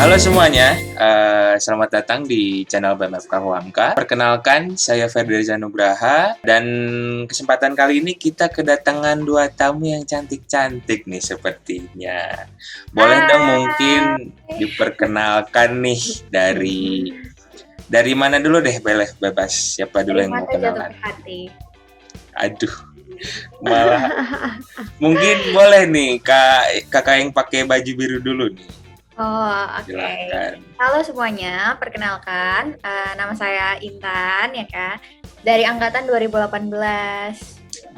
Halo semuanya, selamat datang di channel BMFK Huamka. Perkenalkan, saya Ferdinand Nugraha dan kesempatan kali ini kita kedatangan dua tamu yang cantik-cantik nih sepertinya. Boleh dong mungkin diperkenalkan nih dari mana dulu deh, boleh bebas. Siapa dulu yang mau kenalan? Aduh, malah mungkin boleh nih kakak yang pakai baju biru dulu nih. Oh, oke. Silakan. Halo semuanya, perkenalkan, nama saya Intan ya Kak, dari angkatan 2018.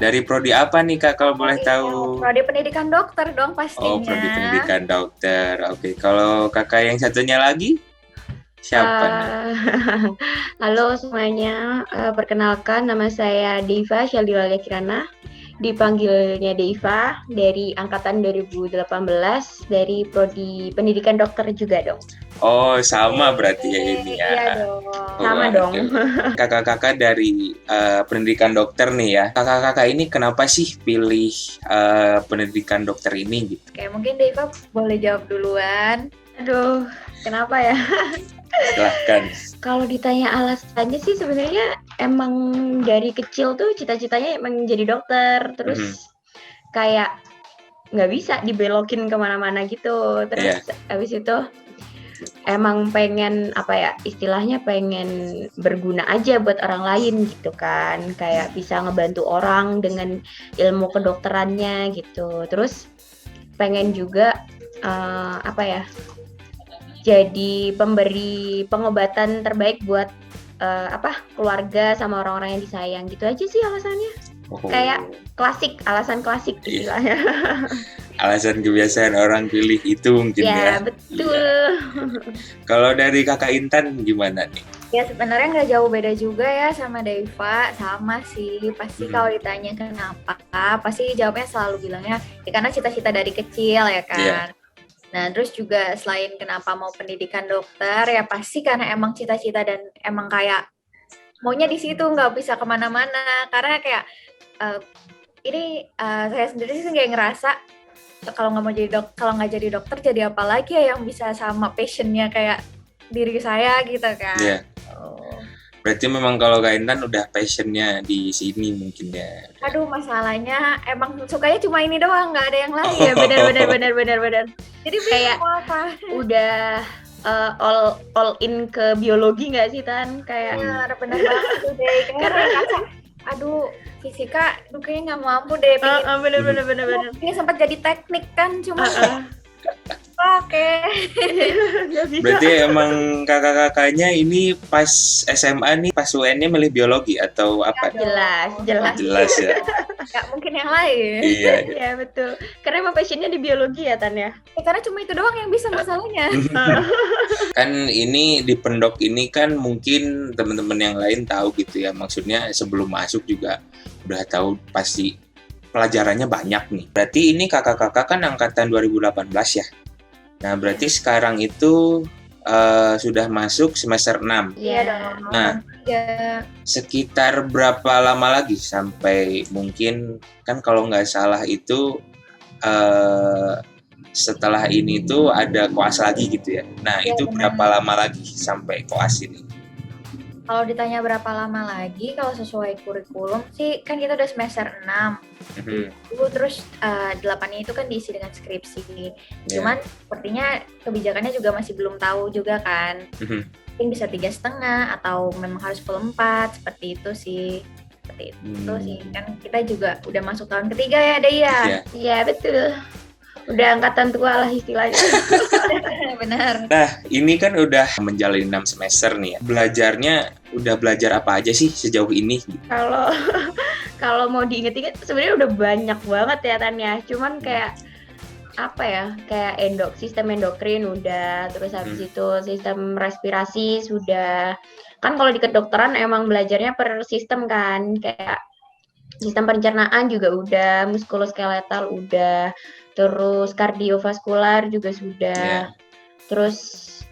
Dari prodi apa nih Kak kalau boleh tahu? Prodi Pendidikan Dokter dong Oh, pastinya. prodi pendidikan dokter. Oke, kalau kakak yang satunya lagi siapa nih? Halo semuanya, perkenalkan nama saya Deiva Syaldiwalia Kirana, dipanggilnya Deiva, dari angkatan 2018 dari prodi pendidikan dokter juga dong. Oh, sama berarti ya ini ya. Iya dong. Sama Waduh. dong. Kakak-kakak dari pendidikan dokter nih ya. Kakak-kakak ini kenapa sih pilih pendidikan dokter ini gitu? Oke, mungkin Deva boleh jawab duluan. Aduh, kenapa ya? Silahkan. Kalau ditanya alasannya sih sebenarnya emang dari kecil tuh cita-citanya emang jadi dokter, terus kayak nggak bisa dibelokin kemana-mana gitu. Terus habis itu emang pengen istilahnya pengen berguna aja buat orang lain gitu kan, kayak bisa ngebantu orang dengan ilmu kedokterannya gitu. Terus pengen juga jadi pemberi pengobatan terbaik buat keluarga sama orang-orang yang disayang gitu aja sih alasannya. Kayak klasik, alasan klasik istilahnya. Alasan kebiasaan orang pilih itu mungkin ya. Ya, betul. Kalau dari kakak Intan gimana nih? Ya sebenarnya nggak jauh beda juga ya sama Deva, sama sih. Pasti kalau ditanya kenapa, pasti jawabnya selalu bilangnya ya karena cita-cita dari kecil ya kan. Yeah. Nah terus juga selain kenapa mau pendidikan dokter ya pasti karena emang cita-cita dan emang kayak maunya di situ, nggak bisa kemana-mana. Karena kayak saya sendiri sih kayak ngerasa kalau nggak jadi dokter jadi apa lagi ya yang bisa sama passionnya kayak diri saya gitu kan. Yeah. Berarti memang kalau Kak Intan udah passionnya di sini mungkin ya. Aduh, masalahnya emang sukanya cuma ini doang, nggak ada yang lain. Ya benar. Jadi kayak apa? Udah all in ke biologi nggak sih Tan? Kayak benar banget tuh deh. Karena aduh fisika, kayaknya nggak mampu deh. Bener. Ini sempat jadi teknik kan, cuma oke. Berarti emang kakak-kakaknya ini pas SMA nih, pas UN-nya milih biologi atau apa? Jelas ya. Nggak mungkin yang lain. Iya. Ya betul. Karena emang passionnya di biologi ya Tan ya. Karena cuma itu doang yang bisa masalahnya. Kan ini di pendok ini kan mungkin teman-teman yang lain tahu gitu ya. Maksudnya sebelum masuk juga udah tahu pasti pelajarannya banyak nih. Berarti ini kakak-kakak kan angkatan 2018 ya. Nah, berarti sekarang itu sudah masuk semester 6. Iya dong. Nah, sekitar berapa lama lagi sampai mungkin kan kalau nggak salah itu setelah ini tuh ada koas lagi gitu ya. Nah, itu berapa lama lagi sampai koas ini? Kalau ditanya berapa lama lagi, kalau sesuai kurikulum sih kan kita udah semester 6. Terus 8-nya itu kan diisi dengan skripsi. Cuman sepertinya kebijakannya juga masih belum tahu juga kan. Mungkin bisa 3,5 atau memang harus full 4, seperti itu sih. Seperti itu sih. Kan kita juga udah masuk tahun ketiga ya, Dea. Iya, betul. Udah angkatan tua lah istilahnya. Benar. Nah, ini kan udah menjalani 6 semester nih ya. Belajarnya udah belajar apa aja sih sejauh ini? Kalau mau diinget-inget sebenarnya udah banyak banget ya Tan ya. Cuman kayak kayak sistem endokrin udah, terus habis itu sistem respirasi sudah. Kan kalau di kedokteran emang belajarnya per sistem kan, kayak sistem pencernaan juga udah, muskuloskeletal udah, terus kardiovaskular juga sudah. Terus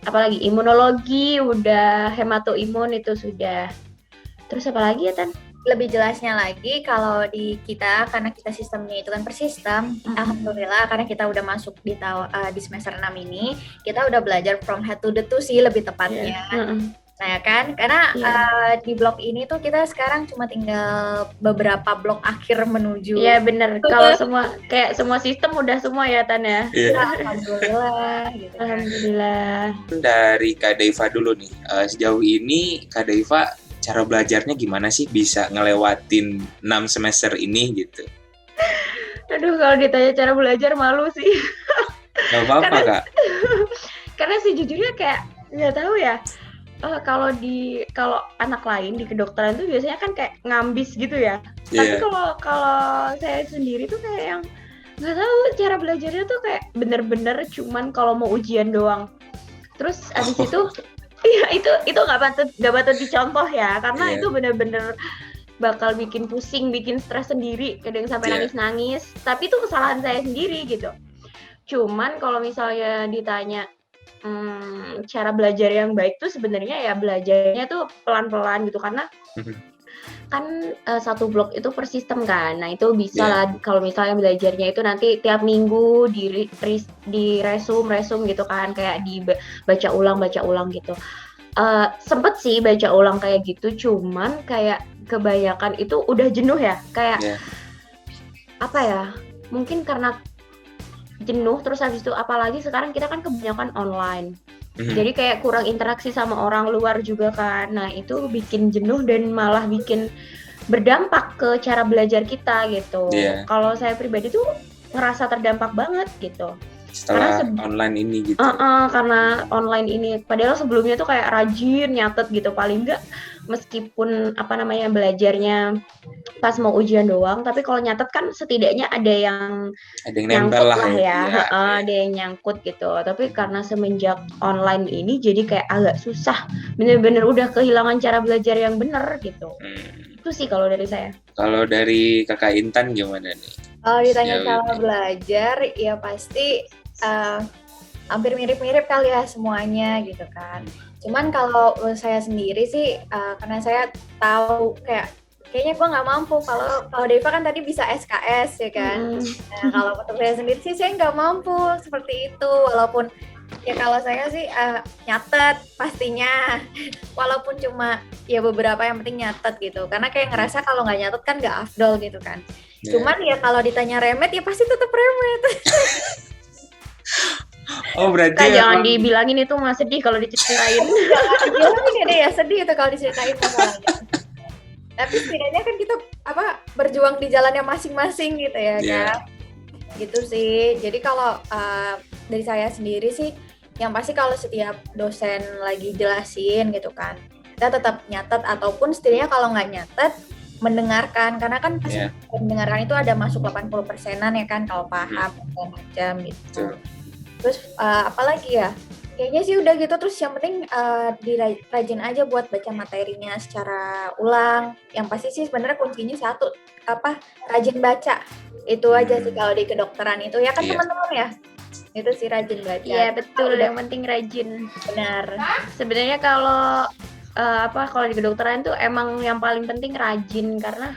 apalagi imunologi udah, hematoimun itu sudah. Terus apa lagi ya Tan? lebih jelasnya lagi kalau di kita, karena kita sistemnya itu kan per sistem, alhamdulillah karena kita udah masuk di semester 6 ini, kita udah belajar from head to the toe sih lebih tepatnya. Nah ya kan, karena di blok ini tuh kita sekarang cuma tinggal beberapa blok akhir menuju. Iya bener, kalau semua sistem udah semua ya Tan ya. Alhamdulillah gitu kan. Alhamdulillah. Dari Kak Deiva dulu nih, sejauh ini Kak Deiva cara belajarnya gimana sih bisa ngelewatin 6 semester ini gitu? Aduh, kalau ditanya cara belajar malu sih. Gak apa-apa Kak. Karena sejujurnya kayak nggak tahu ya. Kalau anak lain di kedokteran tuh biasanya kan kayak ngambis gitu ya. Tapi kalau saya sendiri tuh kayak yang nggak tahu cara belajarnya tuh kayak bener-bener cuman kalau mau ujian doang. Terus abis itu iya itu nggak patut dicontoh ya, karena itu bener-bener bakal bikin pusing, bikin stres sendiri, kadang sampai nangis-nangis. Tapi itu kesalahan saya sendiri gitu. Cuman kalau misalnya ditanya cara belajar yang baik tuh sebenarnya ya belajarnya tuh pelan-pelan gitu, karena kan satu blok itu per sistem kan. Nah itu bisa lah kalau misalnya belajarnya itu nanti tiap minggu di resume gitu kan, kayak baca ulang gitu. Sempet sih baca ulang kayak gitu, cuman kayak kebanyakan itu udah jenuh ya, kayak apa ya, mungkin karena jenuh. Terus habis itu apalagi sekarang kita kan kebanyakan online. Jadi kayak kurang interaksi sama orang luar juga kan. Nah itu bikin jenuh dan malah bikin berdampak ke cara belajar kita gitu. Kalau saya pribadi tuh ngerasa terdampak banget gitu. Setelah online ini gitu. Karena online ini, padahal sebelumnya tuh kayak rajin nyatet gitu, paling enggak meskipun belajarnya pas mau ujian doang, tapi kalau nyatet kan setidaknya ada yang nempel lah ya. Ada yang nyangkut gitu. Tapi karena semenjak online ini jadi kayak agak susah, bener-bener udah kehilangan cara belajar yang bener gitu. Itu sih kalau dari saya. Kalau dari Kakak Intan gimana nih? Kalau ditanya cara belajar, ya pasti hampir mirip-mirip kali ya semuanya gitu kan. Cuman kalau saya sendiri sih, karena saya tahu kayaknya gue nggak mampu. Kalau Deiva kan tadi bisa SKS ya kan. Nah kalau untuk saya sendiri sih saya nggak mampu seperti itu. Walaupun ya kalau saya sih nyatet pastinya, walaupun cuma ya beberapa yang penting nyatet gitu. Karena kayak ngerasa kalau nggak nyatet kan nggak afdol gitu kan. Cuman ya kalau ditanya remet ya pasti tetap remet. Oh berarti jangan dibilangin itu mah sedih kalau diceritain. Jangan dibilangin ya sedih itu kalau diceritain masalahnya. Tapi setidaknya kan kita berjuang di jalannya masing-masing gitu ya kan. Gitu sih. Jadi kalau dari saya sendiri sih, yang pasti kalau setiap dosen lagi jelasin gitu kan, kita tetap nyatet, ataupun setidaknya kalau nggak nyatet, mendengarkan, karena kan pasti mendengarkan itu ada masuk 80%-an ya kan kalau paham segala macam gitu. Terus apalagi ya, kayaknya sih udah gitu. Terus yang penting rajin aja buat baca materinya secara ulang. Yang pasti sih sebenarnya kuncinya satu, rajin baca. Itu aja sih kalau di kedokteran itu ya kan teman-teman ya. Itu sih rajin baca. Iya betul, yang penting rajin. Benar. Sebenarnya kalau kalau di kedokteran tuh emang yang paling penting rajin, karena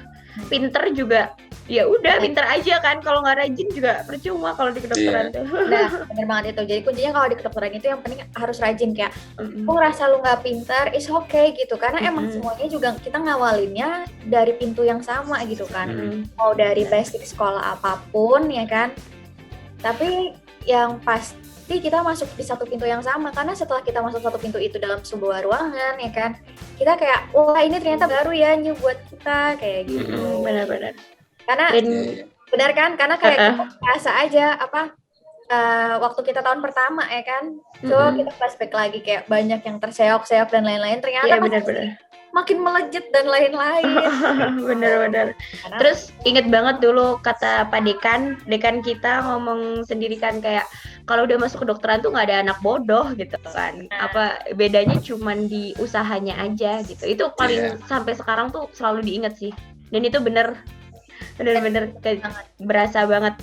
pinter juga ya udah pinter aja kan, kalau nggak rajin juga percuma kalau di kedokteran tuh. Nah bener banget itu. Jadi kuncinya kalau di kedokteran itu yang penting harus rajin, kayak aku ngerasa lu nggak pinter is okay gitu, karena emang semuanya juga kita ngawalinnya dari pintu yang sama gitu kan. Mau dari basic sekolah apapun ya kan, tapi yang pasti kita masuk di satu pintu yang sama, karena setelah kita masuk satu pintu itu dalam sebuah ruangan ya kan, kita kayak wah ini ternyata baru ya new buat kita kayak gitu. Benar-benar. Karena benar kan, karena kayak kita merasa aja waktu kita tahun pertama ya kan, coba kita flashback lagi kayak banyak yang terseok-seok dan lain-lain, ternyata benar-benar makin melejit dan lain-lain. Bener-bener. Terus inget banget dulu kata Pak Dekan kita ngomong sendiri kan, kayak kalau udah masuk kedokteran tuh nggak ada anak bodoh gitu kan. Bedanya cuman di usahanya aja gitu. Itu paling sampai sekarang tuh selalu diinget sih. Dan itu bener-bener berasa banget.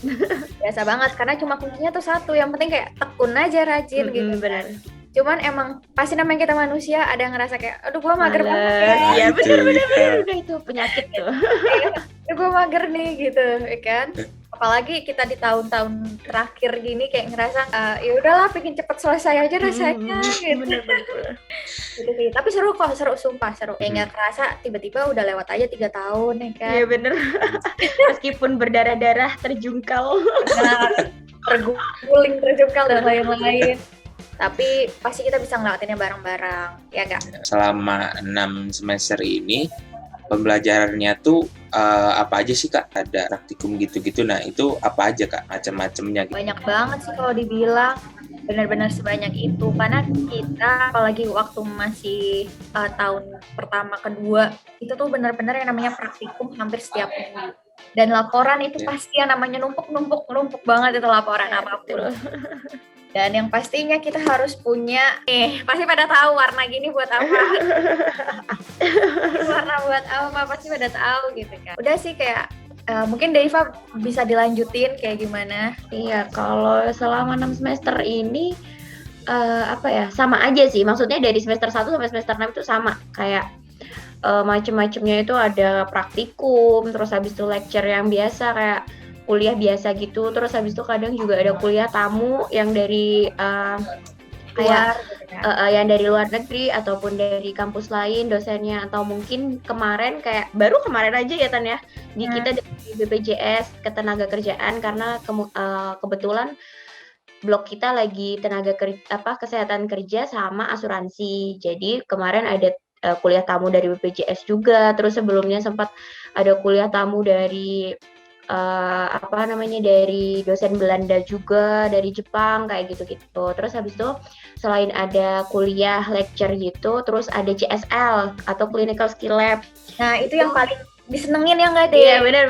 Berasa banget, karena cuma kuncinya tuh satu, yang penting kayak tekun aja, rajin gitu. Bener. Cuman emang pasti namanya kita manusia ada yang ngerasa kayak, aduh gue mager banget ya. Males. Iya, Itu, bener. Udah itu penyakit tuh. Aduh gue mager nih gitu, ya kan. Apalagi kita di tahun-tahun terakhir gini kayak ngerasa, ya udahlah pengen cepet selesai aja rasanya gitu. Bener. Gitu sih. Tapi seru kok, sumpah seru. Kayak nggak kerasa tiba-tiba udah lewat aja 3 tahun ya kan. Iya bener. Meskipun berdarah-darah terjungkal. Benar, terguling, terjungkal dan lain-lain. Tapi pasti kita bisa ngelawatinnya bareng-bareng, ya nggak? selama 6 semester ini pembelajarannya tuh apa aja sih Kak? Ada praktikum gitu-gitu. Nah, itu apa aja Kak? Macam-macamnya gitu. Banyak banget sih kalau dibilang, benar-benar sebanyak itu. Karena kita apalagi waktu masih tahun pertama kedua itu tuh benar-benar yang namanya praktikum hampir setiap minggu. Dan laporan itu pasti yang namanya numpuk banget itu laporan apapun. Dan yang pastinya kita harus punya, pasti pada tahu warna gini buat apa. Warna buat apa, pasti pada tahu gitu kan. Udah sih kayak, mungkin Deiva bisa dilanjutin kayak gimana. Iya, kalau selama 6 semester ini sama aja sih. Maksudnya dari semester 1 sampai semester 6 itu sama. Kayak macem-macemnya itu ada praktikum, terus habis itu lecture yang biasa kayak kuliah biasa gitu. Terus habis itu kadang juga ada kuliah tamu yang dari kayak Gitu kan. yang dari luar negeri ataupun dari kampus lain dosennya, atau mungkin baru kemarin aja ya Tan ya, kita dari BPJS Ketenagakerjaan karena kebetulan blok kita lagi kesehatan kerja sama asuransi. Jadi kemarin ada kuliah tamu dari BPJS juga, terus sebelumnya sempat ada kuliah tamu dari dari dosen Belanda juga, dari Jepang kayak gitu-gitu. Terus habis itu selain ada kuliah lecture gitu, terus ada CSL atau Clinical Skill Lab. Nah, itu yang paling disenengin ya nggak deh? Iya benar.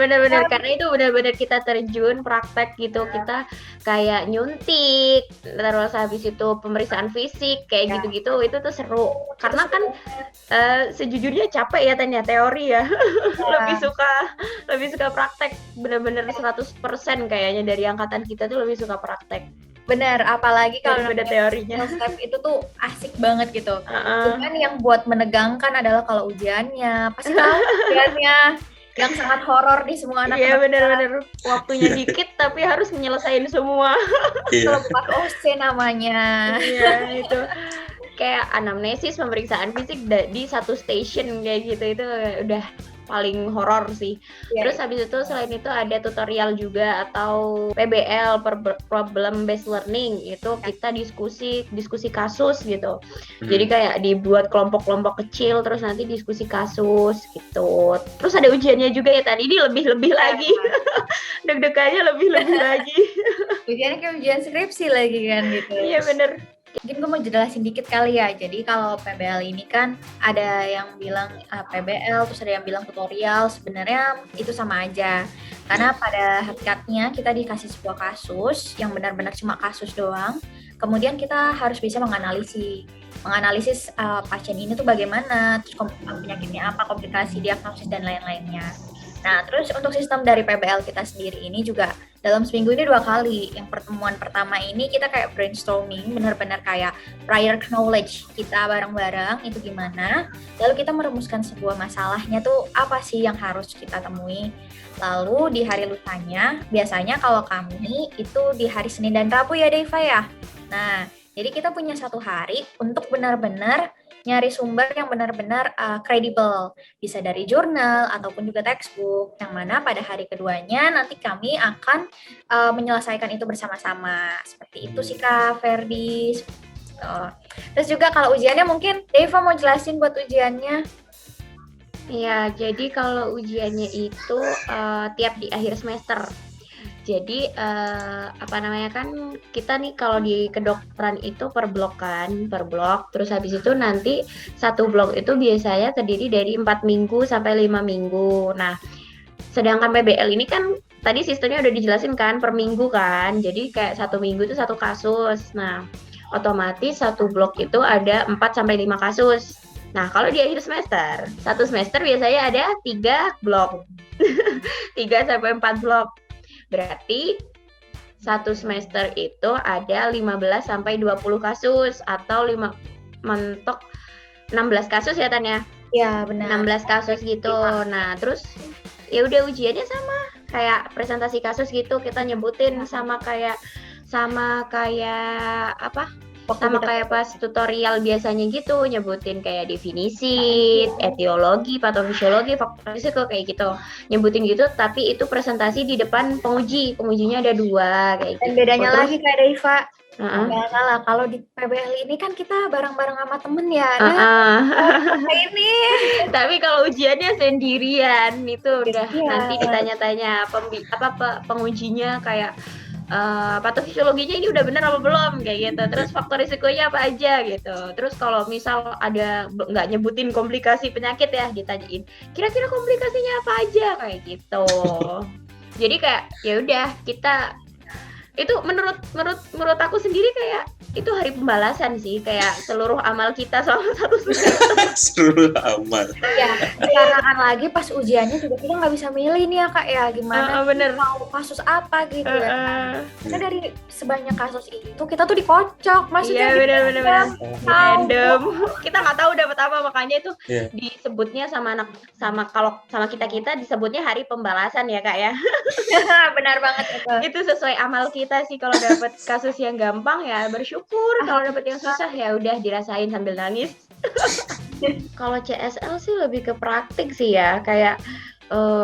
Karena itu benar-benar kita terjun praktek gitu, kita kayak nyuntik, terus habis itu pemeriksaan fisik kayak gitu-gitu, itu tuh seru. Karena kan sejujurnya capek ya Tanya teori ya, lebih suka praktek, benar-benar 100% kayaknya dari angkatan kita tuh lebih suka praktek. Bener, apalagi kalau beda teorinya. Step itu tuh asik banget gitu. Cuman yang buat menegangkan adalah kalau ujiannya, pasti tahu ujiannya yang sangat horor di semua anak. Iya benar. Waktunya dikit tapi harus menyelesaikan semua. Kalau bukan OC namanya. Iya itu kayak anamnesis, pemeriksaan fisik di satu station kayak gitu, itu udah paling horor sih. Terus habis itu selain itu ada tutorial juga atau PBL, problem based learning, itu kita diskusi kasus gitu. Jadi kayak dibuat kelompok-kelompok kecil terus nanti diskusi kasus gitu. Terus ada ujiannya juga ya tadi, ini lebih lagi. Deg-degannya lebih lagi. Ujiannya kayak ujian skripsi lagi kan gitu. Iya bener. Mungkin gue mau jelasin dikit kali ya. Jadi kalau PBL ini kan ada yang bilang PBL, terus ada yang bilang tutorial. Sebenarnya itu sama aja. Karena pada hakikatnya kita dikasih sebuah kasus yang benar-benar cuma kasus doang. Kemudian kita harus bisa menganalisis pasien ini tuh bagaimana, terus penyakitnya apa, komplikasi, diagnosis dan lain-lainnya. Nah, terus untuk sistem dari PBL kita sendiri ini juga dalam seminggu ini 2 kali. Yang pertemuan pertama ini kita kayak brainstorming, benar-benar kayak prior knowledge kita bareng-bareng itu gimana. Lalu kita merumuskan sebuah masalahnya tuh apa sih yang harus kita temui. Lalu di hari lusanya, biasanya kalau kami itu di hari Senin dan Rabu ya Deiva ya. Nah, jadi kita punya 1 hari untuk benar-benar nyari sumber yang benar-benar kredibel, bisa dari jurnal ataupun juga textbook, yang mana pada hari keduanya nanti kami akan menyelesaikan itu bersama-sama. Seperti itu sih Kak Ferdi. Terus juga kalau ujiannya mungkin Deiva mau jelasin buat ujiannya. Iya, jadi kalau ujiannya itu tiap di akhir semester. Jadi kan kita nih kalau di kedokteran itu per blok, terus habis itu nanti satu blok itu biasanya terdiri dari 4 minggu sampai 5 minggu. Nah, sedangkan PBL ini kan tadi sistemnya udah dijelasin kan per minggu kan, jadi kayak 1 minggu itu 1 kasus. Nah, otomatis satu blok itu ada 4 sampai 5 kasus. Nah, kalau di akhir semester, 1 semester biasanya ada 3 blok, 3 sampai 4 blok. Berarti satu semester itu ada 15 sampai 20 kasus atau mentok 16 kasus ya Tania? Ya benar. 16 kasus gitu. Nah, terus ya udah ujiannya sama kayak presentasi kasus gitu, kita nyebutin sama kayak apa? Sama kayak pas tutorial biasanya gitu, nyebutin kayak definisi, etiologi, patofisiologi, faktor risiko kayak gitu. Nyebutin gitu, tapi itu presentasi di depan penguji. Pengujinya ada 2 kayak Dan gitu. bedanya Terus, lagi kayak Deiva, nggak salah. Kalau di PBL ini kan kita bareng-bareng sama temen ya. Kayak ini. Tapi kalau ujiannya sendirian itu udah nanti ditanya-tanya pengujinya kayak patofisiologinya ini udah benar apa belum kayak gitu, terus faktor risikonya apa aja gitu. Terus kalau misal ada nggak nyebutin komplikasi penyakit ya, ditanyain kira-kira komplikasinya apa aja kayak gitu. Jadi kayak ya udah kita itu menurut aku sendiri kayak itu hari pembalasan sih, kayak seluruh amal kita selama 1 semester. Seluruh amal. Ya, sekarang kan lagi pas ujiannya juga kita nggak bisa milih nih ya Kak ya, gimana bener. mau kasus apa gitu ya. Karena dari sebanyak kasus itu kita tuh dikocok, maksudnya bener. Random. Kita nggak tahu dapat apa, makanya itu disebutnya sama kita disebutnya hari pembalasan ya Kak ya. Benar banget itu. Itu sesuai amal kita sih, kalau dapat kasus yang gampang ya bersyukur, kalau dapat yang susah ya udah dirasain sambil nangis. Kalau CSL sih lebih ke praktik sih ya, kayak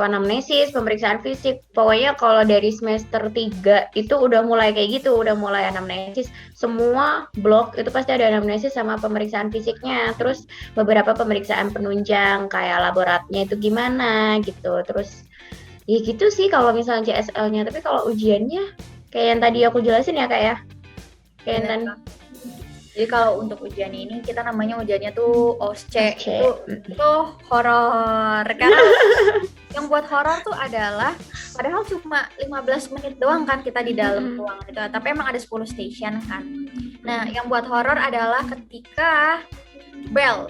anamnesis, pemeriksaan fisik. Pokoknya kalau dari semester 3 itu udah mulai kayak gitu, udah mulai anamnesis. Semua blok itu pasti ada anamnesis sama pemeriksaan fisiknya. Terus beberapa pemeriksaan penunjang kayak laboratnya itu gimana gitu. Terus ya gitu sih kalau misalnya CSL-nya. Tapi kalau ujiannya kayak yang tadi aku jelasin ya Kak ya. Kayak yang tadi. Jadi kalau untuk ujian ini kita namanya ujiannya tuh OSCE. Itu horor. Karena yang buat horor tuh adalah padahal cuma 15 menit doang kan kita di dalam ruangan itu. Tapi emang ada 10 station kan. Nah, yang buat horor adalah ketika bell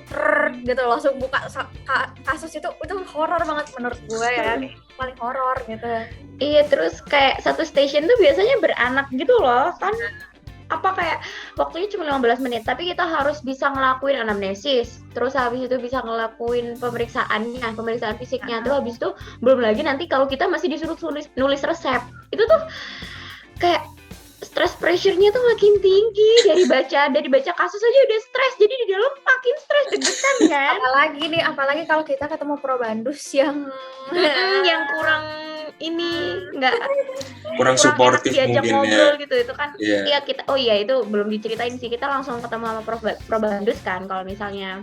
gitu langsung buka kasus itu horor banget menurut gue ya. Paling horor gitu. Iya, terus kayak satu station tuh biasanya beranak gitu loh kan. Apa kayak waktunya cuma 15 menit, tapi kita harus bisa ngelakuin anamnesis, terus habis itu bisa ngelakuin pemeriksaan fisiknya, terus habis itu belum lagi nanti kalau kita masih disuruh nulis resep, itu tuh kayak stress pressure-nya tuh makin tinggi. dari baca kasus aja udah stres, jadi di dalam makin stres, deg-degan kan. apalagi kalau kita ketemu probandus yang kurang suportif diajak mungkin ngobrol ya. Gitu itu kan. Iya kita itu belum diceritain sih, kita langsung ketemu sama probandus kan kalau misalnya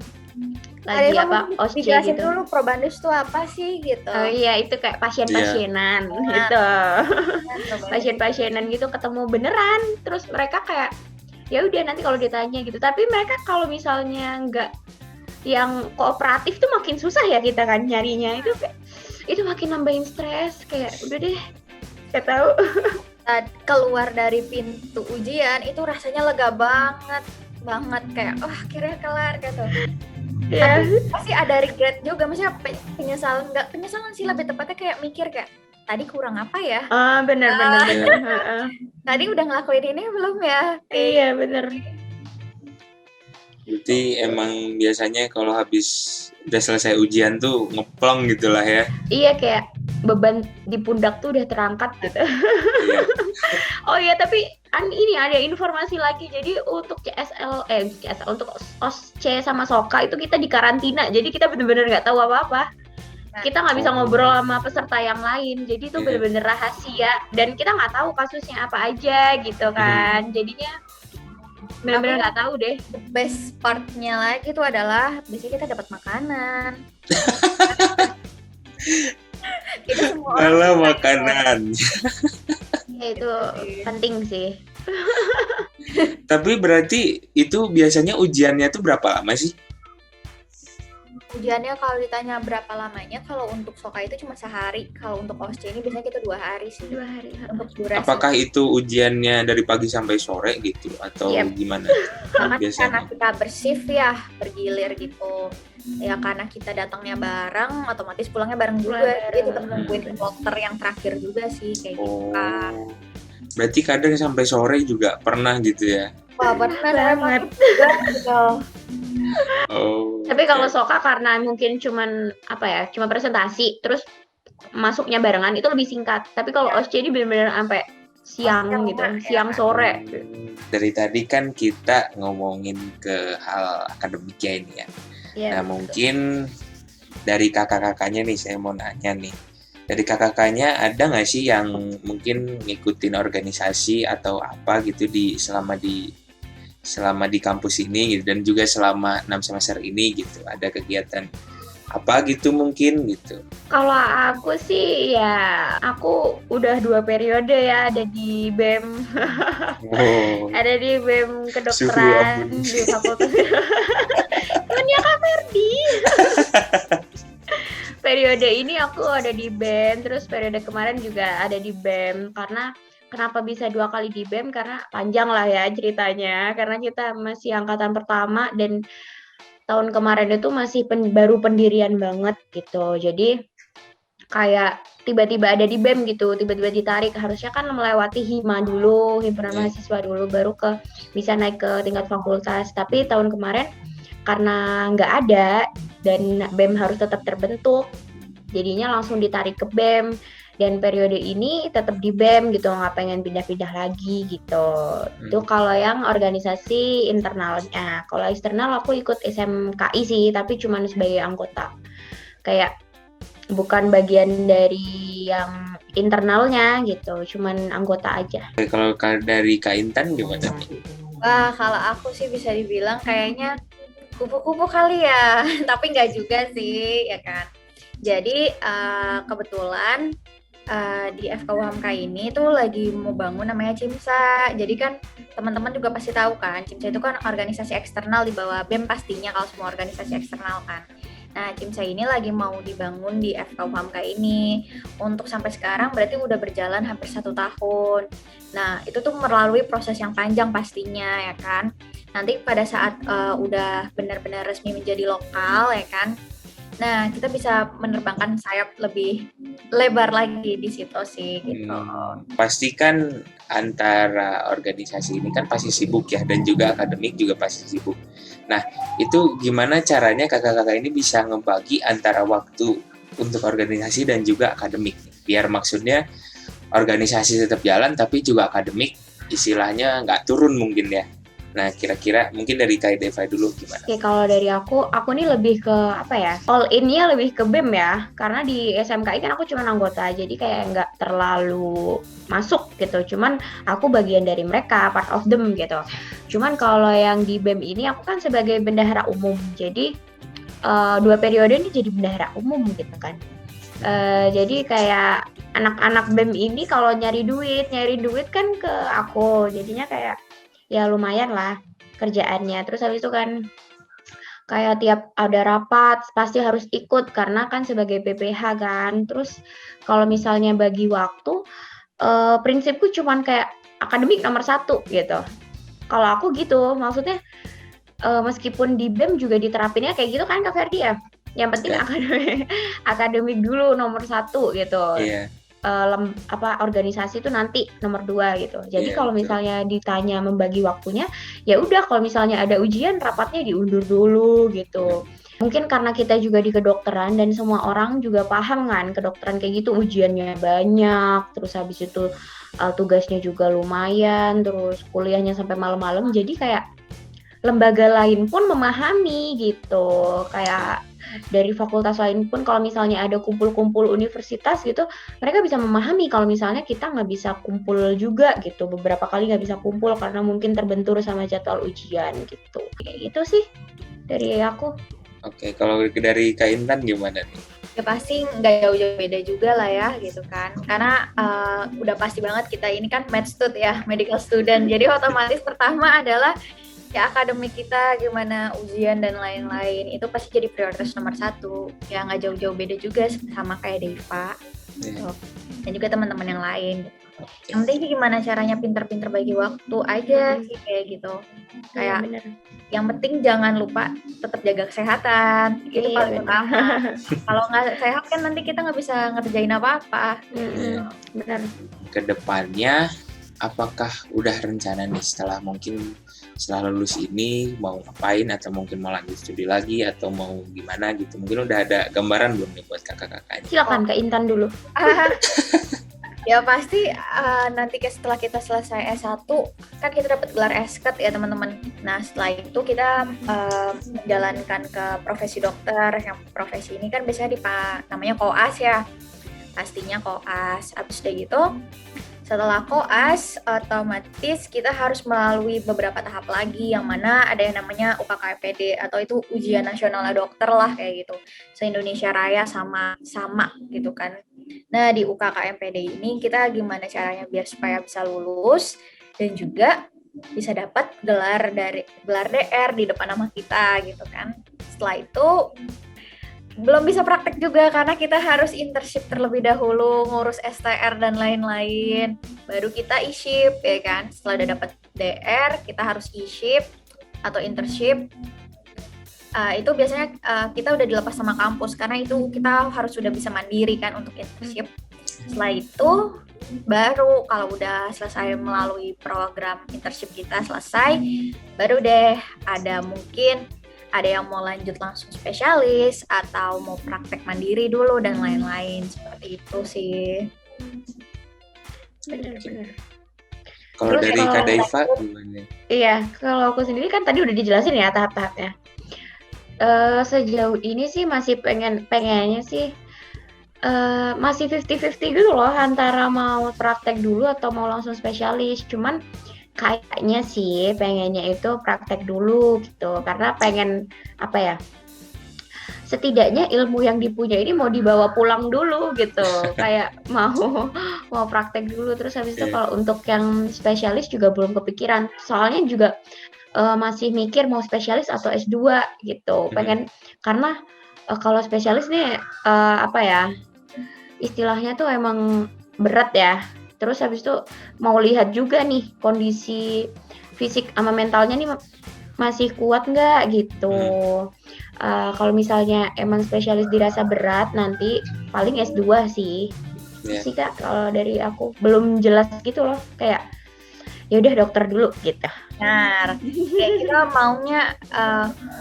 lagi OSCE dijelasin gitu. Dulu probandus tuh apa sih gitu. Oh iya, itu kayak pasien-pasienan gitu. Pasien-pasienan gitu ketemu beneran, terus mereka kayak ya udah nanti kalau ditanya gitu. Tapi mereka kalau misalnya nggak yang kooperatif tuh makin susah ya kita kan nyarinya, itu makin nambahin stres, kayak udah deh nggak tahu. Keluar dari pintu ujian itu rasanya lega banget kayak akhirnya kelar gitu. Ya. Pasti ada regret juga, maksudnya penyesalan sih, lebih tepatnya kayak mikir kayak tadi kurang apa ya. Bener. Tadi udah ngelakuin ini belum ya. Iya bener. Berarti emang biasanya kalau habis udah selesai ujian tuh ngeplong gitulah ya. Iya, kayak beban di pundak tuh udah terangkat gitu. Iya. Oh iya, tapi ini ada informasi lagi. Jadi untuk CSL untuk OSCE sama SOKA itu kita di karantina. Jadi kita bener-bener nggak tahu apa-apa. Kita nggak bisa ngobrol sama peserta yang lain. Jadi itu bener-bener rahasia. Dan kita nggak tahu kasusnya apa aja gitu kan. Jadinya benar-benar nggak tahu deh. Best partnya lagi tuh adalah biasanya kita dapat makanan. Itu semua orang makanan. Ya, itu penting sih. Tapi berarti itu biasanya ujiannya tuh berapa lama sih? Ujiannya kalau ditanya berapa lamanya, kalau untuk SOKA itu cuma sehari. Kalau untuk OSCE ini biasanya kita 2 hari sih. 2 hari. Untuk durasi. Apakah itu ujiannya dari pagi sampai sore gitu atau gimana? Karena kita bershift ya, bergilir gitu. Ya karena kita datangnya bareng, otomatis pulangnya bareng juga. Jadi tetap nungguin kloter yang terakhir juga sih kayak gitu Kak. Berarti kadang sampai sore juga pernah gitu ya? Wah, pernah saya Banget. masuk juga gitu. Oh. Tapi kalau Soka karena mungkin cuma presentasi, terus masuknya barengan itu lebih singkat. Tapi kalau OSCE ini benar-benar sampai siang gitu, siang sore. Dari tadi kan kita ngomongin ke hal akademiknya ini ya. Iya, Nah, betul. mungkin dari kakak-kakaknya nih saya mau nanya nih. Dari kakak-kakaknya ada nggak sih yang mungkin ngikutin organisasi atau apa gitu selama di kampus ini gitu, dan juga selama 6 semester ini gitu, ada kegiatan apa gitu mungkin gitu? Kalau aku sih ya, aku udah 2 periode ya ada di BEM, Oh, ada di BEM suhu kedokteran ampun. di fakultas. Temennya Kak Ferdi. Periode ini aku ada di BEM, terus periode kemarin juga ada di BEM. Karena kenapa bisa 2 kali di BEM? Karena panjang lah ya ceritanya. Karena kita masih angkatan pertama dan tahun kemarin itu masih baru pendirian banget gitu. Jadi kayak tiba-tiba ada di BEM gitu, tiba-tiba ditarik. Harusnya kan melewati hima dulu, himpunan mahasiswa dulu, baru bisa naik ke tingkat fakultas. Tapi tahun kemarin karena nggak ada dan BEM harus tetap terbentuk, jadinya langsung ditarik ke BEM. Dan periode ini tetap di BEM gitu, nggak pengen pindah-pindah lagi gitu. Itu kalau yang organisasi internalnya. Kalau eksternal aku ikut SMKI sih, tapi cuma sebagai anggota. Kayak bukan bagian dari yang internalnya gitu, cuman anggota aja. Kalau dari Kak Intan gimana nih? Wah, kalau aku sih bisa dibilang kayaknya kupu-kupu kali ya, tapi nggak juga sih, ya kan. Jadi kebetulan di FKUHMK ini tuh lagi mau bangun namanya CIMSA. Jadi kan teman-teman juga pasti tahu kan, CIMSA itu kan organisasi eksternal di bawah BEM pastinya kalau semua organisasi eksternal kan. Nah, CIMSA ini lagi mau dibangun di FKUHMK ini. Untuk sampai sekarang berarti udah berjalan hampir 1 tahun. Nah, itu tuh melalui proses yang panjang pastinya ya kan. Nanti pada saat udah benar-benar resmi menjadi lokal ya kan, nah kita bisa menerbangkan sayap lebih lebar lagi di situ sih gitu. Pasti kan antara organisasi ini kan pasti sibuk ya, dan juga akademik juga pasti sibuk. Nah, itu gimana caranya kakak-kakak ini bisa ngebagi antara waktu untuk organisasi dan juga akademik? Biar maksudnya organisasi tetap jalan tapi juga akademik istilahnya nggak turun mungkin ya. Nah, kira-kira mungkin dari Kak Deva dulu gimana? Oke, kalau dari aku nih lebih ke all in-nya lebih ke BEM ya. Karena di SMKI kan aku cuma anggota, jadi kayak nggak terlalu masuk gitu. Cuman aku bagian dari mereka, part of them gitu. Cuman kalau yang di BEM ini aku kan sebagai bendahara umum, jadi 2 periode ini jadi bendahara umum gitu kan. Jadi kayak anak-anak BEM ini kalau nyari duit kan ke aku, jadinya kayak ya lumayan lah kerjaannya. Terus habis itu kan kayak tiap ada rapat pasti harus ikut karena kan sebagai PPH kan. Terus kalau misalnya bagi waktu, prinsipku cuman kayak akademik nomor 1 gitu. Kalau aku gitu, maksudnya meskipun di BEM juga diterapinnya kayak gitu kan Kak Ferdi ya. Yang penting akademik dulu nomor 1 gitu. Iya. Organisasi itu nanti nomor 2 gitu. Jadi Iya, kalau betul. misalnya ditanya membagi waktunya, ya udah kalau misalnya ada ujian rapatnya diundur dulu gitu. Mungkin karena kita juga di kedokteran dan semua orang juga paham kan kedokteran kayak gitu, ujiannya banyak, terus habis itu tugasnya juga lumayan, terus kuliahnya sampai malam-malam. Jadi kayak lembaga lain pun memahami gitu. Kayak dari fakultas lain pun kalau misalnya ada kumpul-kumpul universitas gitu, mereka bisa memahami kalau misalnya kita nggak bisa kumpul juga gitu, beberapa kali nggak bisa kumpul karena mungkin terbentur sama jadwal ujian gitu. Kayak gitu sih dari aku. Oke, kalau dari Kak Intan gimana nih? Ya pasti nggak jauh-jauh beda juga lah ya gitu kan, karena udah pasti banget kita ini kan med stud ya, medical student, jadi otomatis pertama adalah ya akademik kita, gimana ujian dan lain-lain itu pasti jadi prioritas nomor 1. Ya nggak jauh-jauh beda juga sama kayak Deva gitu. Dan juga teman-teman yang lain. Yang penting sih gimana caranya pinter-pinter bagi waktu aja sih kayak gitu. Kayak yang penting jangan lupa tetap jaga kesehatan, itu paling utama. Kalau nggak sehat kan nanti kita nggak bisa ngerjain apa-apa. Benar. Kedepannya apakah udah rencana nih setelah lulus ini mau ngapain, atau mungkin mau lanjut studi lagi, atau mau gimana gitu? Mungkin udah ada gambaran belum nih buat kakak-kakaknya? Silakan Kak Intan dulu. Ya pasti nanti setelah kita selesai S1 kan kita dapat gelar S.Ket ya teman-teman. Nah setelah itu kita menjalankan ke profesi dokter. Yang profesi ini kan biasanya namanya koas ya. Pastinya koas. Habis dari gitu setelah koas otomatis kita harus melalui beberapa tahap lagi, yang mana ada yang namanya UKKMPD atau itu ujian nasional dokter lah kayak gitu. Se-Indonesia Raya sama gitu kan. Nah, di UKKMPD ini kita gimana caranya biar supaya bisa lulus dan juga bisa dapat gelar DR di depan nama kita gitu kan. Setelah itu belum bisa praktek juga karena kita harus internship terlebih dahulu, ngurus STR dan lain-lain. Baru kita e-ship ya kan. Setelah udah dapat DR, kita harus e-ship atau internship. Itu biasanya kita udah dilepas sama kampus karena itu kita harus sudah bisa mandiri kan untuk internship. Setelah itu baru kalau udah selesai melalui program internship kita selesai, baru deh ada yang mau lanjut langsung spesialis atau mau praktek mandiri dulu dan lain-lain, seperti itu sih. Benar-benar. Kalau dari Kak Daiva gimana? Iya, kalau aku sendiri kan tadi udah dijelasin ya tahap-tahapnya. Sejauh ini sih masih pengennya sih masih 50-50 gitu loh antara mau praktek dulu atau mau langsung spesialis. Cuman kayaknya sih pengennya itu praktek dulu gitu, karena pengen setidaknya ilmu yang dipunya ini mau dibawa pulang dulu gitu. Kayak mau praktek dulu, terus habis itu kalau untuk yang spesialis juga belum kepikiran, soalnya juga masih mikir mau spesialis atau S2 gitu. Pengen karena kalau spesialis nih istilahnya tuh emang berat ya. Terus habis itu mau lihat juga nih kondisi fisik sama mentalnya nih masih kuat nggak gitu. Kalau misalnya emang spesialis dirasa berat, nanti paling S2 sih. Sih Kak, kalau dari aku belum jelas gitu loh, kayak ya udah dokter dulu gitu. Benar. Kayak kita maunya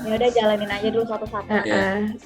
ya udah jalanin aja dulu satu-satu.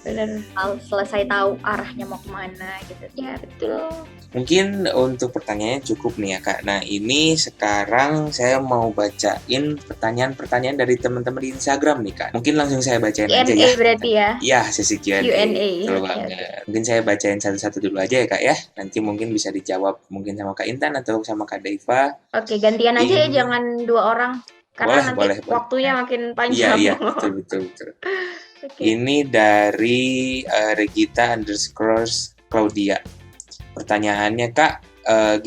Benar. Kalau selesai tahu arahnya mau kemana gitu. Ya betul. Mungkin untuk pertanyaannya cukup nih ya Kak. Nah ini sekarang saya mau bacain pertanyaan-pertanyaan dari teman-teman di Instagram nih Kak. Mungkin langsung saya bacain Q&A aja ya. Berarti ya? Iya, sesi Q&A. Betul banget. Okay. Mungkin saya bacain satu-satu dulu aja ya Kak ya. Nanti mungkin bisa dijawab mungkin sama Kak Intan atau sama Kak Daiva. Oke, gantian aja ya, jangan 2 orang. Karena boleh, nanti waktunya makin panjang. Iya, betul. Okay. Ini dari Regita_Claudia. Pertanyaannya Kak,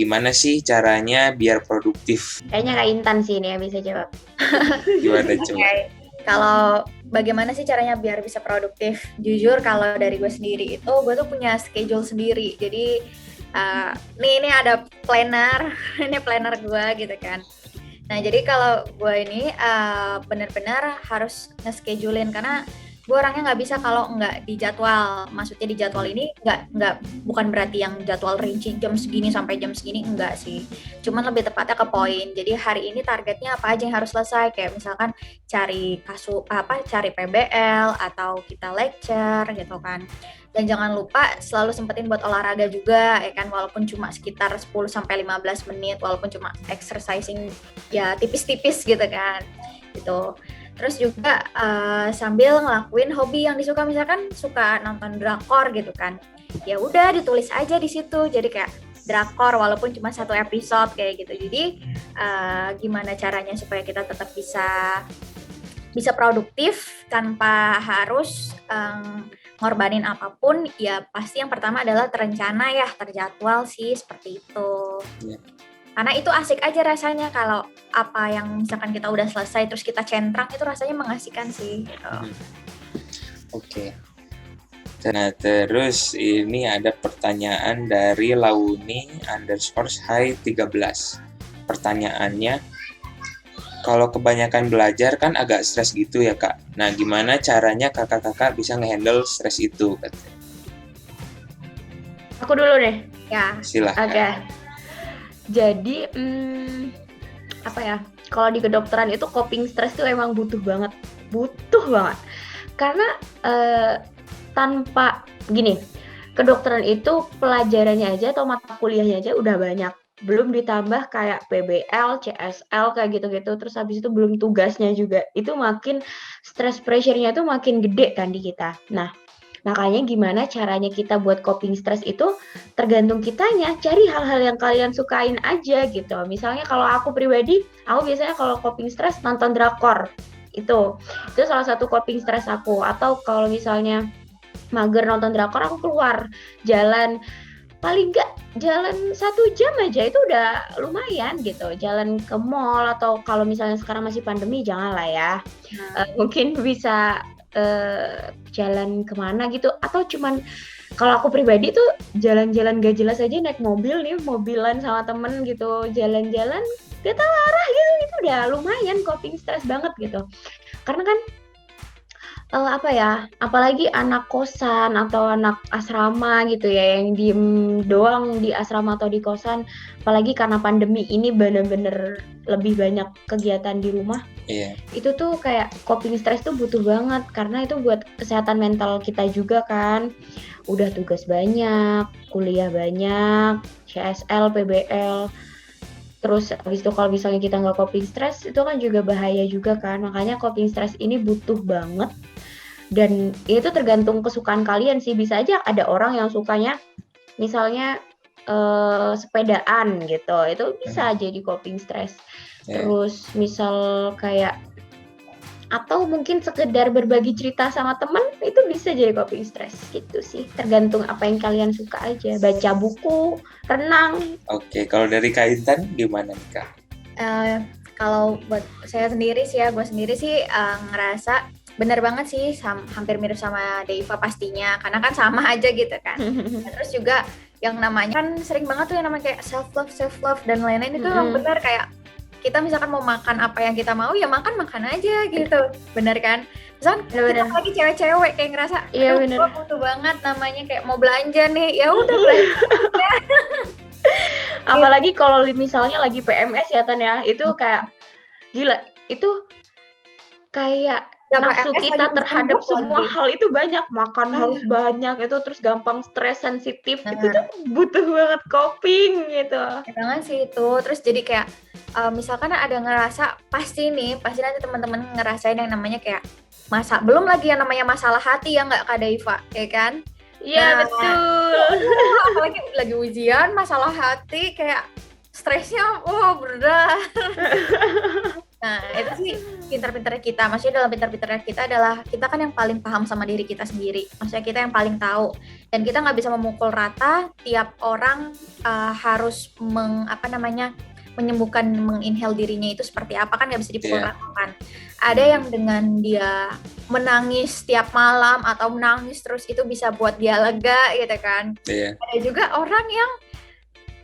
gimana sih caranya biar produktif? Kayaknya Kak Intan sih ini yang bisa jawab. Gimana coba? Kalau bagaimana sih caranya biar bisa produktif? Jujur kalau dari gue sendiri itu gue tuh punya schedule sendiri. Jadi ini ada planner, ini planner gue gitu kan. Nah jadi kalau gue ini benar-benar harus nge-schedulein karena gue orangnya nggak bisa kalau nggak dijadwal. Maksudnya di jadwal ini nggak bukan berarti yang jadwal rinci jam segini sampai jam segini, enggak sih. Cuman lebih tepatnya ke poin. Jadi hari ini targetnya apa aja yang harus selesai, kayak misalkan cari PBL atau kita lecture gitu kan. Dan jangan lupa selalu sempetin buat olahraga juga ya kan, walaupun cuma sekitar 10 sampai 15 menit, walaupun cuma exercising ya tipis-tipis gitu kan. Gitu. Terus juga sambil ngelakuin hobi yang disuka, misalkan suka nonton drakor gitu kan. Ya udah ditulis aja di situ. Jadi kayak drakor walaupun cuma 1 episode kayak gitu. Jadi gimana caranya supaya kita tetap bisa produktif tanpa harus ngorbanin apapun, ya pasti yang pertama adalah terencana ya, terjadwal sih, seperti itu. Yeah. Karena itu asik aja rasanya kalau apa yang misalkan kita udah selesai terus kita centang, itu rasanya mengasihkan sih. Gitu. Oke. Nah terus ini ada pertanyaan dari Launi_Hai13. Pertanyaannya, kalau kebanyakan belajar kan agak stres gitu ya Kak. Nah gimana caranya kakak-kakak bisa ngehandle stres itu? Aku dulu deh. Ya. Silahkan. Oke. Jadi apa ya? Kalau di kedokteran itu coping stress tuh emang butuh banget, karena tanpa gini, kedokteran itu pelajarannya aja atau mata kuliahnya aja udah banyak, belum ditambah kayak PBL, CSL kayak gitu-gitu, terus habis itu belum tugasnya juga, itu makin stress pressure-nya tuh makin gede kan di kita. Nah, makanya gimana caranya kita buat coping stress itu tergantung kitanya, cari hal-hal yang kalian sukain aja gitu. Misalnya kalau aku pribadi, aku biasanya kalau coping stress nonton drakor. Itu salah satu coping stress aku. Atau kalau misalnya mager nonton drakor, aku keluar jalan, paling nggak jalan 1 jam aja itu udah lumayan gitu. Jalan ke mall, atau kalau misalnya sekarang masih pandemi jangan lah ya. Mungkin bisa jalan kemana gitu, atau cuman kalau aku pribadi tuh jalan-jalan gak jelas aja, naik mobil nih, mobilan sama temen gitu, jalan-jalan gak tahu arah gitu, itu udah lumayan coping stress banget gitu. Karena kan apa ya, apalagi anak kosan atau anak asrama gitu ya, yang diem doang di asrama atau di kosan, apalagi karena pandemi ini bener-bener lebih banyak kegiatan di rumah. Iya. Itu tuh kayak coping stress tuh butuh banget, karena itu buat kesehatan mental kita juga kan. Udah tugas banyak, kuliah banyak, CSL, PBL, terus habis itu kalau misalnya kita nggak coping stress, itu kan juga bahaya juga kan. Makanya coping stress ini butuh banget, dan itu tergantung kesukaan kalian sih. Bisa aja ada orang yang sukanya misalnya sepedaan gitu, itu bisa jadi coping stress. Terus misal kayak, atau mungkin sekedar berbagi cerita sama teman, itu bisa jadi coping stress gitu sih. Tergantung apa yang kalian suka aja. Baca buku, renang. Oke, kalau dari Kak Intan gimana nih Kak? Kalau buat saya sendiri sih ya, gue sendiri sih ngerasa bener banget sih, hampir mirip sama Deiva pastinya, karena kan sama aja gitu kan. Terus juga yang namanya kan sering banget tuh yang namanya kayak self love dan lain-lain, itu yang benar kayak kita misalkan mau makan apa yang kita mau, ya makan aja gitu, bener kan? Misalkan kita lagi cewek-cewek kayak ngerasa, iya, gue butuh banget namanya kayak mau belanja nih, ya udah belanja. Apalagi kalau misalnya lagi PMS ya Tan ya, itu kayak gila, itu kayak Ya, nafsu PMS kita lagi terhadap sibuk semua lagi. hal itu banyak, makan harus banyak, itu terus gampang stres, sensitif, itu Nah, tuh butuh banget coping gitu. banget sih itu. Terus jadi kayak misalkan ada ngerasa, pasti nanti teman-teman ngerasain yang namanya kayak belum lagi yang namanya masalah hati ya, nggak Kak Daiva, ya kan? Iya, betul. Apalagi lagi ujian, masalah hati kayak stresnya berat. Nah, itu sih pintar-pintarnya kita. Maksudnya dalam pintar-pintarnya kita adalah kita kan yang paling paham sama diri kita sendiri. Maksudnya kita yang paling tahu. Dan kita nggak bisa memukul rata tiap orang harus menyembuhkan, menginhale dirinya itu seperti apa, kan nggak bisa dipukul rata kan. Ada yang dengan dia menangis tiap malam atau menangis terus itu bisa buat dia lega gitu kan. Ada juga orang yang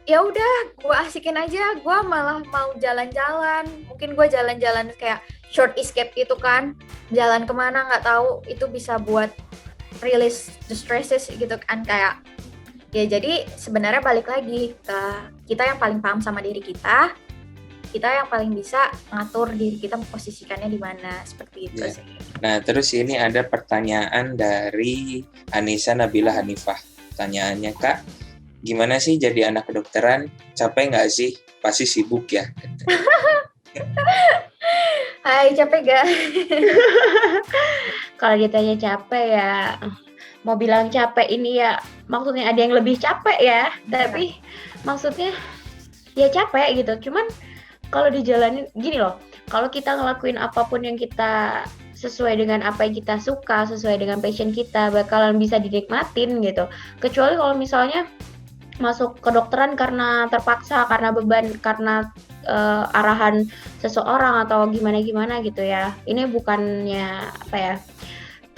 ya udah gue asikin aja, gue malah mau jalan-jalan, mungkin gue jalan-jalan kayak short escape itu kan, jalan kemana nggak tahu, itu bisa buat release the stresses gitu kan. Kayak ya, jadi sebenarnya balik lagi ke kita yang paling paham sama diri kita yang paling bisa ngatur diri kita memposisikannya di mana, seperti itu sih. Nah, terus ini ada pertanyaan dari Anissa Nabila Hanifah. Pertanyaannya, Kak, gimana sih jadi anak kedokteran? Capek nggak sih? Pasti sibuk ya. Hai, capek gak? Kalau ditanya capek ya, mau bilang capek ini ya, maksudnya ada yang lebih capek ya. Tapi maksudnya ya capek gitu. Cuman kalau dijalanin gini loh, kalau kita ngelakuin apapun yang kita sesuai dengan apa yang kita suka, sesuai dengan passion kita, bakalan bisa dinikmatin gitu. Kecuali kalau misalnya masuk kedokteran karena terpaksa, karena beban, karena arahan seseorang atau gimana gitu ya. Ini bukannya apa ya.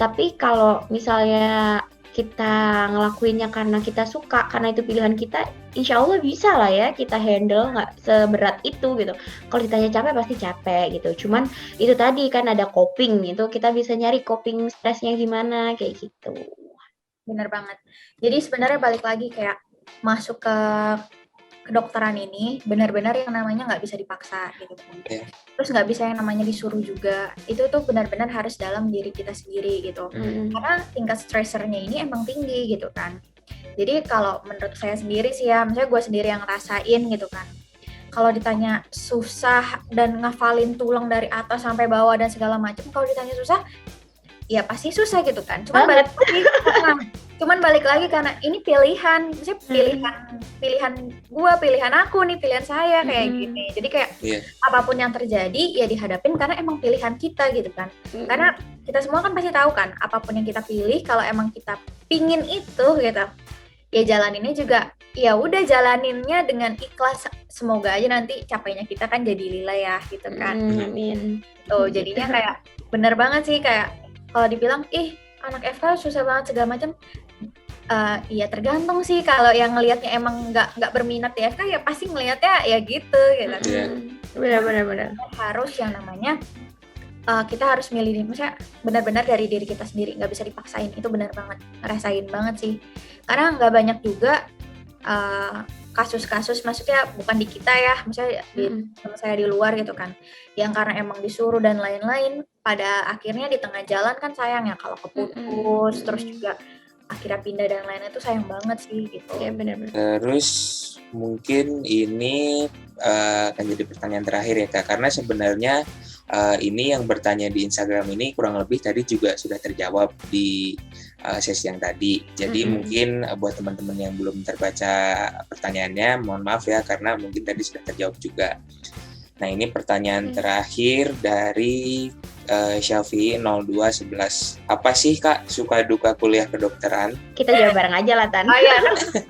Tapi kalau misalnya kita ngelakuinnya karena kita suka, karena itu pilihan kita, insya Allah bisa lah ya kita handle, nggak seberat itu gitu. Kalau ditanya capek, pasti capek gitu. Cuman itu tadi kan ada coping, itu kita bisa nyari coping stresnya gimana, kayak gitu. Bener banget. Jadi sebenarnya balik lagi kayak masuk ke kedokteran ini benar-benar yang namanya nggak bisa dipaksa gitu kan. Iya. Terus nggak bisa yang namanya disuruh juga. Itu tuh benar-benar harus dalam diri kita sendiri gitu. Karena tingkat stressernya ini emang tinggi gitu kan. Jadi kalau menurut saya sendiri sih ya, misalnya gue sendiri yang ngerasain gitu kan. Kalau ditanya susah dan ngafalin tulang dari atas sampai bawah dan segala macam, kalau ditanya susah, ya pasti susah gitu kan. Cuman balik lagi karena ini pilihan, misalnya pilihan gue, pilihan aku nih, pilihan saya kayak gini. Jadi kayak apapun yang terjadi ya dihadapin karena emang pilihan kita gitu kan. Karena kita semua kan pasti tahu kan, apapun yang kita pilih kalau emang kita pingin itu gitu, ya jalaninnya juga ya udah jalaninnya dengan ikhlas. Semoga aja nanti capainya kita kan jadi lila ya gitu kan. Tuh jadinya kayak bener banget sih, kayak kalau dibilang anak FK susah banget segala macam, iya tergantung sih. Kalau yang ngelihatnya emang nggak berminat di FK ya pasti ngelihatnya ya gitu. Benar-benar harus yang namanya kita harus milih, maksudnya benar-benar dari diri kita sendiri, nggak bisa dipaksain. Itu benar banget, ngerasain banget sih. Karena nggak banyak juga kasus-kasus, maksudnya bukan di kita ya, misalnya teman saya di luar gitu kan, yang karena emang disuruh dan lain-lain, pada akhirnya di tengah jalan kan sayang ya kalau keputus, terus juga akhirnya pindah dan lain-lain, itu sayang banget sih gitu. Ya benar-benar. Terus mungkin ini akan jadi pertanyaan terakhir ya Kak, karena sebenarnya ini yang bertanya di Instagram ini kurang lebih tadi juga sudah terjawab di sesi yang tadi. Jadi mungkin buat teman-teman yang belum terbaca pertanyaannya, mohon maaf ya karena mungkin tadi sudah terjawab juga. Nah ini pertanyaan terakhir dari Syafi 0211. Apa sih Kak suka duka kuliah kedokteran? Kita jawab bareng aja lah Tan. Oh iya,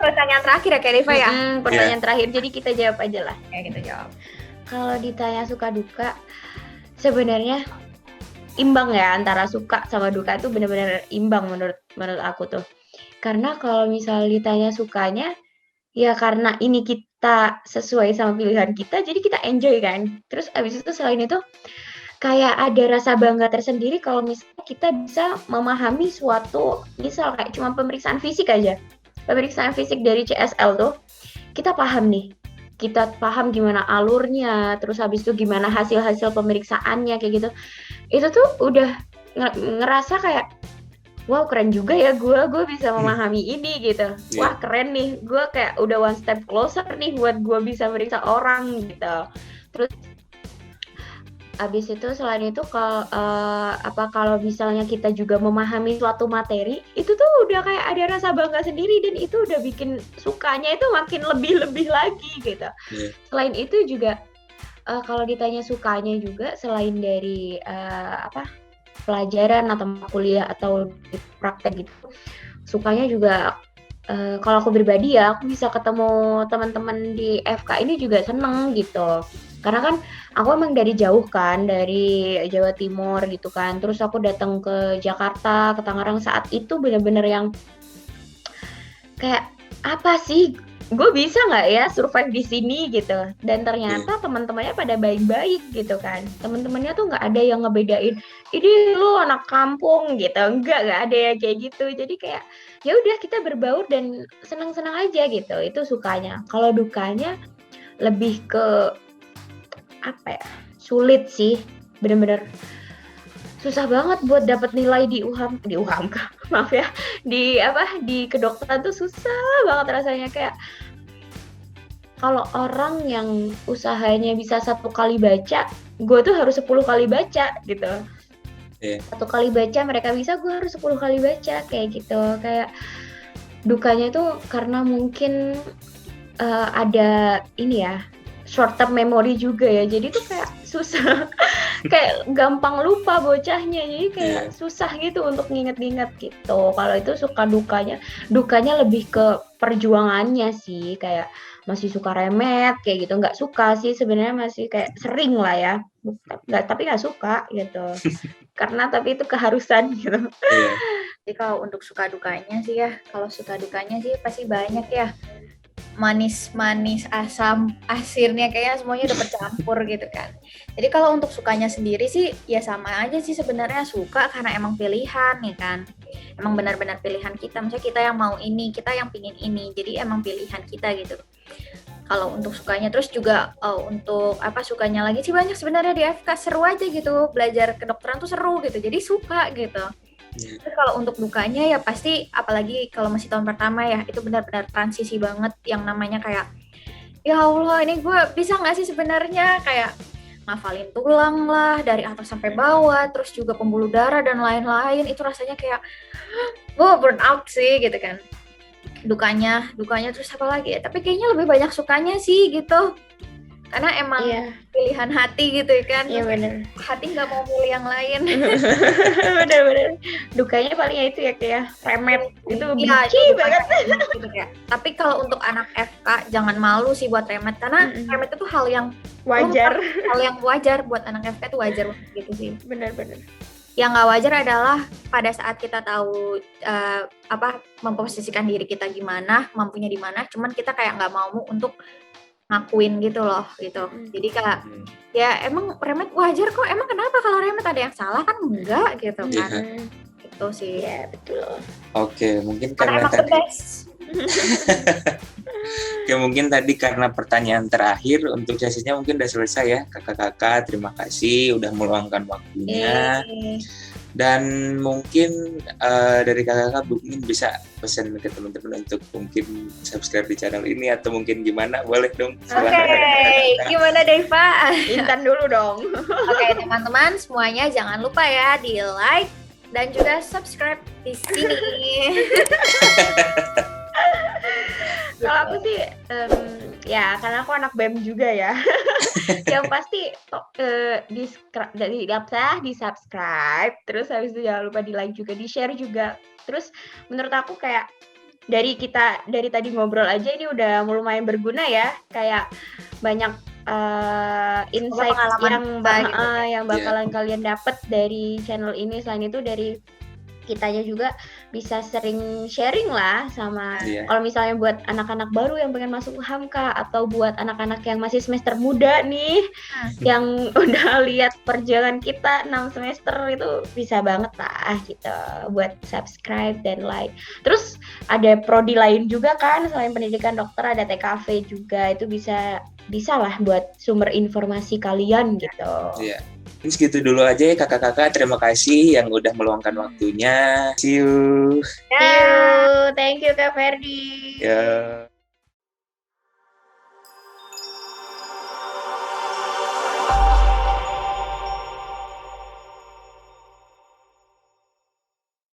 pertanyaan terakhir ya Kak Riva ya? Pertanyaan terakhir, jadi kita jawab aja lah. Ya kita jawab. Kalau ditanya suka duka, sebenarnya imbang ya, antara suka sama duka itu benar-benar imbang menurut aku tuh. Karena kalau misal ditanya sukanya, ya karena ini kita sesuai sama pilihan kita, jadi kita enjoy kan. Terus abis itu selain itu kayak ada rasa bangga tersendiri kalau misalnya kita bisa memahami suatu, misal kayak cuma pemeriksaan fisik aja. Pemeriksaan fisik dari CSL tuh, kita paham nih. Kita paham gimana alurnya, terus habis itu gimana hasil-hasil pemeriksaannya kayak gitu. Itu tuh udah ngerasa kayak, wow keren juga ya gue bisa memahami ini gitu. Wah keren nih, gue kayak udah one step closer nih buat gue bisa meriksa orang gitu. Terus abis itu selain itu kalau misalnya kita juga memahami suatu materi, itu tuh udah kayak ada rasa bangga sendiri dan itu udah bikin sukanya itu makin lebih lagi gitu. Selain itu juga kalau ditanya sukanya juga selain dari pelajaran atau kuliah atau praktek gitu, sukanya juga kalau aku pribadi ya, aku bisa ketemu teman-teman di FK ini juga seneng gitu. Karena kan aku emang dari jauh kan, dari Jawa Timur gitu kan. Terus aku datang ke Jakarta, ke Tangerang, saat itu benar-benar yang kayak apa sih? Gue bisa nggak ya survive di sini gitu? Dan ternyata teman-temannya pada baik-baik gitu kan. Teman-temannya tuh nggak ada yang ngebedain, ini lu anak kampung gitu. Nggak ada ya kayak gitu. Jadi kayak ya udah kita berbaur dan senang-senang aja gitu. Itu sukanya. Kalau dukanya lebih ke sulit sih, bener-bener susah banget buat dapat nilai di UHAM maaf ya, di kedokteran tuh susah banget rasanya. Kayak kalau orang yang usahanya bisa 1 kali baca, gue tuh harus 10 kali baca gitu. 1 kali baca mereka bisa, gue harus 10 kali baca kayak gitu. Kayak dukanya tuh karena mungkin ada ini ya, short term memory juga ya, jadi tuh kayak susah kayak gampang lupa bocahnya, jadi kayak susah gitu untuk nginget-nginget gitu. Kalau itu suka dukanya lebih ke perjuangannya sih, kayak masih suka remet kayak gitu. Nggak suka sih sebenarnya, masih kayak sering lah ya, tapi nggak suka gitu karena tapi itu keharusan gitu. Jadi kalau untuk suka dukanya sih ya, kalau suka dukanya sih pasti banyak ya, manis, asam, asirnya kayaknya semuanya udah bercampur gitu kan. Jadi kalau untuk sukanya sendiri sih ya sama aja sih sebenarnya, suka karena emang pilihan nih kan. Emang benar-benar pilihan kita, misalnya kita yang mau ini, kita yang pingin ini, jadi emang pilihan kita gitu. Kalau untuk sukanya, terus juga untuk apa sukanya lagi sih banyak sebenarnya di FK, seru aja gitu, belajar kedokteran tuh seru gitu, jadi suka gitu. Terus kalau untuk dukanya ya pasti, apalagi kalau masih tahun pertama ya, itu benar-benar transisi banget, yang namanya kayak ya Allah ini gue bisa nggak sih sebenarnya kayak ngafalin tulang lah dari atas sampai bawah, terus juga pembuluh darah dan lain-lain, itu rasanya kayak gue burn out sih gitu kan. Dukanya terus apa lagi ya, tapi kayaknya lebih banyak sukanya sih gitu, karena emang Iya, pilihan hati gitu kan. iya Terus bener. hati nggak mau milih yang lain. Bener-bener. Dukanya paling ya itu ya kayak remet. Itu Iya, benci itu banget. dukanya gitu kayak. Tapi kalau untuk anak FK jangan malu sih buat remet, karena remet itu hal yang Wajar. hal yang wajar buat anak FK, itu wajar banget gitu sih. Bener-bener. Yang nggak wajar adalah pada saat kita tahu memposisikan diri kita gimana, mampunya di mana, cuman kita kayak nggak mau untuk ngakuin gitu loh gitu. Jadi kayak ya emang remet wajar kok, emang kenapa kalau remet ada yang salah, kan enggak gitu kan. Itu sih. Iya, betul. Oke, mungkin Karena karena emang the tadi best. Oke, mungkin tadi karena pertanyaan terakhir untuk sesinya mungkin udah selesai ya. Kakak-kakak, terima kasih udah meluangkan waktunya. Dan mungkin dari kakak-kakak mungkin bisa pesan ke teman-teman untuk mungkin subscribe di channel ini atau mungkin gimana, boleh dong. Oke, gimana Deva? Intan dulu dong. Oke, teman-teman semuanya jangan lupa ya di like dan juga subscribe di sini. Kalau aku sih ya karena aku anak BEM juga ya. Yang pasti di subscribe, terus habis itu jangan lupa di like juga, di share juga. Terus menurut aku kayak dari tadi ngobrol aja ini udah lumayan berguna ya, kayak banyak insight yang bakalan kalian dapet dari channel ini. Selain itu dari kitanya juga bisa sering sharing lah sama kalau misalnya buat anak-anak baru yang pengen masuk Hamka, atau buat anak-anak yang masih semester muda nih yang udah lihat perjalanan kita 6 semester, itu bisa banget lah gitu buat subscribe dan like. Terus ada prodi lain juga kan selain pendidikan dokter, ada TKV juga, itu bisa lah buat sumber informasi kalian gitu. Iya. Ini segitu dulu aja ya kakak-kakak, terima kasih yang udah meluangkan waktunya. See you. See you. Thank you Kak Ferdi. Ya.